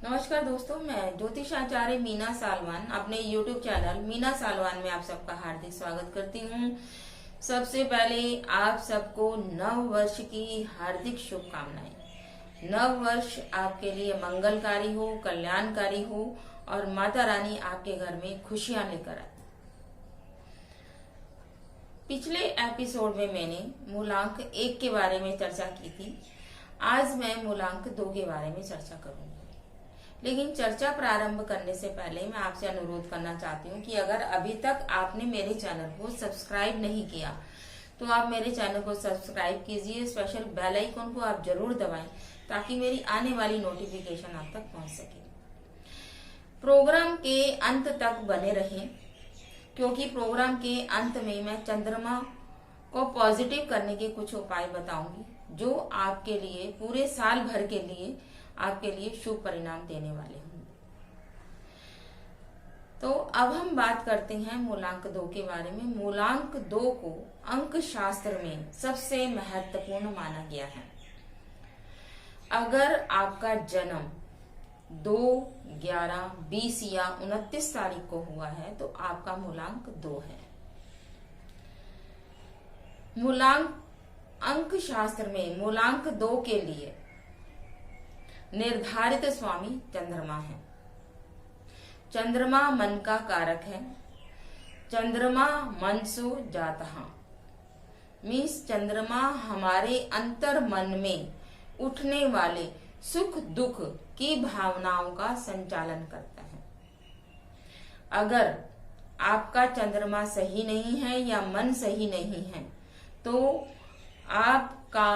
नमस्कार दोस्तों, मैं ज्योतिषाचार्य मीना सालवान अपने YouTube चैनल मीना सालवान में आप सबका हार्दिक स्वागत करती हूँ। सबसे पहले आप सबको नव वर्ष की हार्दिक शुभकामनाएं। नव वर्ष आपके लिए मंगलकारी हो, कल्याणकारी हो और माता रानी आपके घर में खुशियां लेकर आए। पिछले एपिसोड में मैंने मूलांक 1 के बारे में चर्चा की थी। आज मैं मूलांक 2 के बारे में चर्चा करूंगी। लेकिन चर्चा प्रारंभ करने से पहले मैं आपसे अनुरोध करना चाहती हूँ कि अगर अभी तक आपने मेरे चैनल को सब्सक्राइब नहीं किया तो आप मेरे चैनल को सब्सक्राइब कीजिए। स्पेशल बेल आइकन को आप जरूर दबाएं ताकि मेरी आने वाली नोटिफिकेशन आप तक पहुंच सके। प्रोग्राम के अंत तक बने रहें क्योंकि प्रोग्राम के अंत में मैं चंद्रमा को पॉजिटिव करने के कुछ उपाय बताऊंगी जो आपके लिए पूरे साल भर के लिए आपके लिए शुभ परिणाम देने वाले होंगे। तो अब हम बात करते हैं मूलांक 2 के बारे में। मूलांक 2 को अंक शास्त्र में सबसे महत्वपूर्ण माना गया है। अगर आपका जन्म 2, 11, 20 या 29 तारीख को हुआ है तो आपका मूलांक 2 है। मूलांक अंक शास्त्र में मूलांक 2 के लिए निर्धारित स्वामी चंद्रमा है। चंद्रमा मन का कारक है। चंद्रमा मनसो जातः मीन्स चंद्रमा हमारे अंतर मन में उठने वाले सुख दुख की भावनाओं का संचालन करता है। अगर आपका चंद्रमा सही नहीं है या मन सही नहीं है तो आपका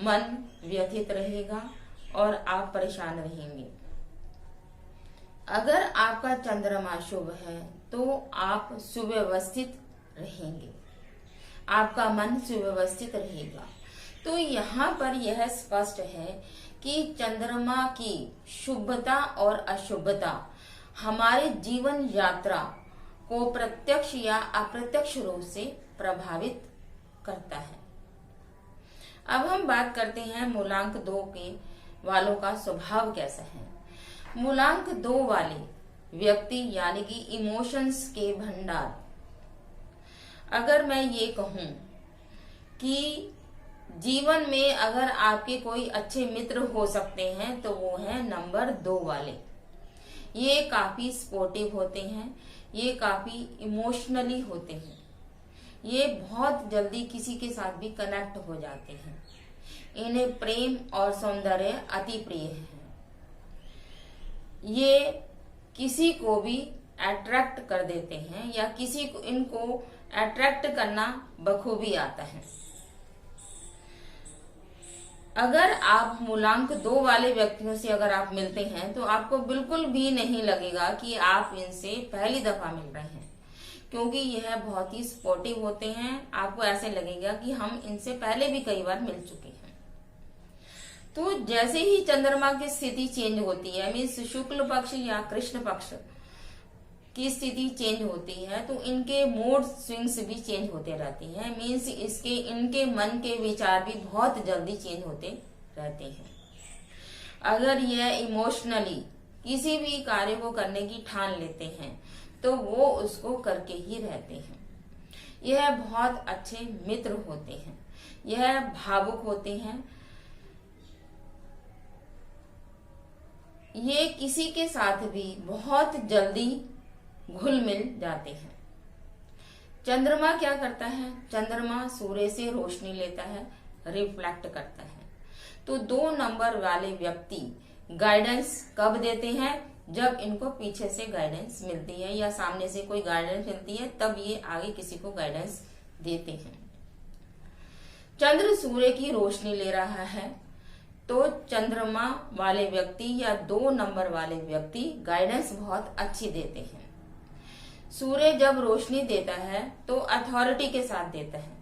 मन व्यथित रहेगा और आप परेशान रहेंगे। अगर आपका चंद्रमा शुभ है तो आप सुव्यवस्थित रहेंगे, आपका मन सुव्यवस्थित रहेगा। तो यहाँ पर यह स्पष्ट है कि चंद्रमा की शुभता और अशुभता हमारे जीवन यात्रा को प्रत्यक्ष या अप्रत्यक्ष रूप से प्रभावित करता है। अब हम बात करते हैं मूलांक 2 के वालों का स्वभाव कैसा है। मूलांक 2 वाले व्यक्ति यानी कि इमोशंस के भंडार। अगर मैं ये कहूं कि जीवन में अगर आपके कोई अच्छे मित्र हो सकते हैं तो वो है नंबर 2 वाले। ये काफी सपोर्टिव होते हैं, ये काफी इमोशनली होते हैं, ये बहुत जल्दी किसी के साथ भी कनेक्ट हो जाते हैं। इन्हें प्रेम और सौंदर्य अति प्रिय है। ये किसी को भी अट्रैक्ट कर देते हैं या किसी को इनको अट्रैक्ट करना बखूबी आता है। अगर आप मूलांक 2 वाले व्यक्तियों से अगर आप मिलते हैं तो आपको बिल्कुल भी नहीं लगेगा कि आप इनसे पहली दफा मिल रहे हैं, क्योंकि यह बहुत ही सपोर्टिव होते हैं। आपको ऐसे लगेगा कि हम इनसे पहले भी कई बार मिल चुके हैं। तो जैसे ही चंद्रमा की स्थिति चेंज होती है, मीन्स शुक्ल पक्ष या कृष्ण पक्ष की स्थिति चेंज होती है तो इनके मूड स्विंग्स भी चेंज होते रहती हैं। मीन्स इनके मन के विचार भी बहुत जल्दी चेंज होते रहते हैं। अगर यह इमोशनली किसी भी कार्य को करने की ठान लेते हैं तो वो उसको करके ही रहते हैं। यह बहुत अच्छे मित्र होते हैं, यह भावुक होते हैं, ये किसी के साथ भी बहुत जल्दी घुल मिल जाते हैं। चंद्रमा क्या करता है? चंद्रमा सूर्य से रोशनी लेता है, रिफ्लेक्ट करता है। तो 2 नंबर वाले व्यक्ति गाइडेंस कब देते हैं? जब इनको पीछे से गाइडेंस मिलती है या सामने से कोई गाइडेंस मिलती है तब ये आगे किसी को गाइडेंस देते हैं। चंद्र सूर्य की रोशनी ले रहा है तो चंद्रमा वाले व्यक्ति या 2 नंबर वाले व्यक्ति गाइडेंस बहुत अच्छी देते हैं। सूर्य जब रोशनी देता है तो अथॉरिटी के साथ देता है,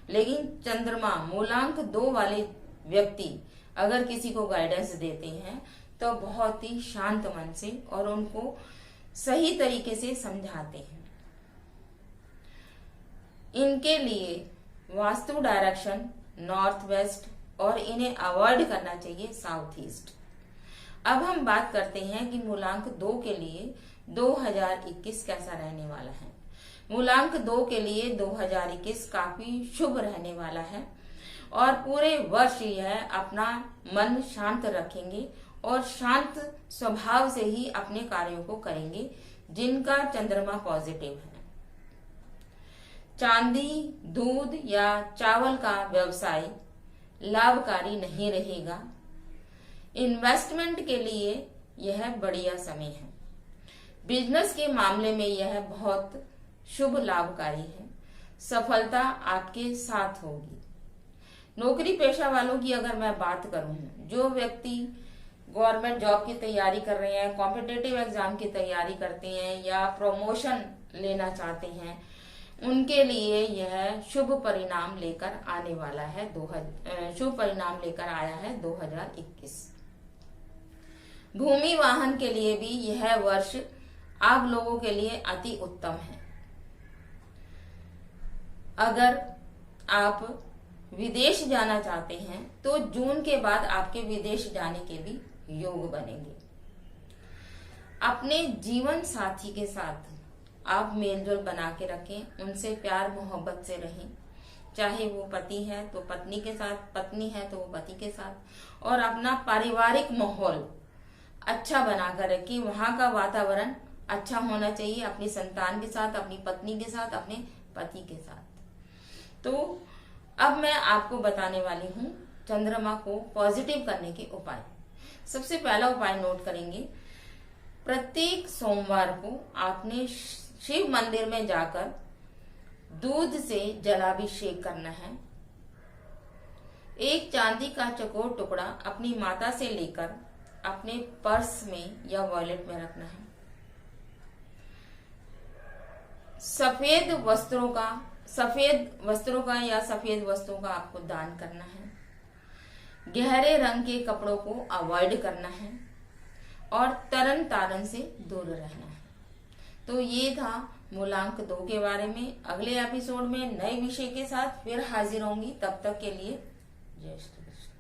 लेकिन चंद्रमा मूलांक 2 वाले व्यक्ति अगर किसी को गाइडेंस देते हैं तो बहुत ही शांत मन से और उनको सही तरीके से समझाते हैं। इनके लिए वास्तु डायरेक्शन नॉर्थ वेस्ट और इन्हें अवॉइड करना चाहिए साउथ ईस्ट। अब हम बात करते हैं कि मूलांक 2 के लिए 2021 कैसा रहने वाला है। मूलांक 2 के लिए 2021 काफी शुभ रहने वाला है और पूरे वर्ष यह अपना मन शांत रखेंगे और शांत स्वभाव से ही अपने कार्यों को करेंगे जिनका चंद्रमा पॉजिटिव है। चांदी, दूध या चावल का व्यवसाय लाभकारी नहीं रहेगा। इन्वेस्टमेंट के लिए यह बढ़िया समय है। बिजनेस के मामले में यह बहुत शुभ लाभकारी है। सफलता आपके साथ होगी। नौकरी पेशा वालों की अगर मैं बात करूं, जो व्यक्ति गवर्नमेंट जॉब की तैयारी कर रहे हैं, कॉम्पिटिटिव एग्जाम की तैयारी करते हैं या प्रमोशन लेना चाहते हैं, उनके लिए यह शुभ परिणाम लेकर आने वाला है। शुभ परिणाम लेकर आया है 2021। भूमि वाहन के लिए भी यह वर्ष आप लोगों के लिए अति उत्तम है। अगर आप विदेश जाना चाहते हैं तो जून के बाद आपके विदेश जाने के भी योग बनेंगे। अपने जीवन साथी के साथ आप मेलजोल बना के रखें, उनसे प्यार मोहब्बत से रहें। चाहे वो पति है तो पत्नी के साथ, पत्नी है तो वो पति के साथ, और अपना पारिवारिक माहौल अच्छा बनाकर रखें। वहां का वातावरण अच्छा होना चाहिए, अपनी संतान के साथ, अपनी पत्नी के साथ, अपने पति के साथ। तो अब मैं आपको बताने वाली हूँ चंद्रमा को पॉजिटिव करने के उपाय। सबसे पहला उपाय नोट करेंगे। प्रत्येक सोमवार को आपने शिव मंदिर में जाकर दूध से जलाभिषेक करना है। एक चांदी का चकोर टुकड़ा अपनी माता से लेकर अपने पर्स में या वॉलेट में रखना है। सफेद वस्त्रों का या सफेद वस्तुओं का आपको दान करना है। गहरे रंग के कपड़ों को अवॉइड करना है और तरन तारन से दूर रहना है। तो ये था मूलांक 2 के बारे में। अगले एपिसोड में नए विषय के साथ फिर हाजिर होंगी। तब तक के लिए जय श्री।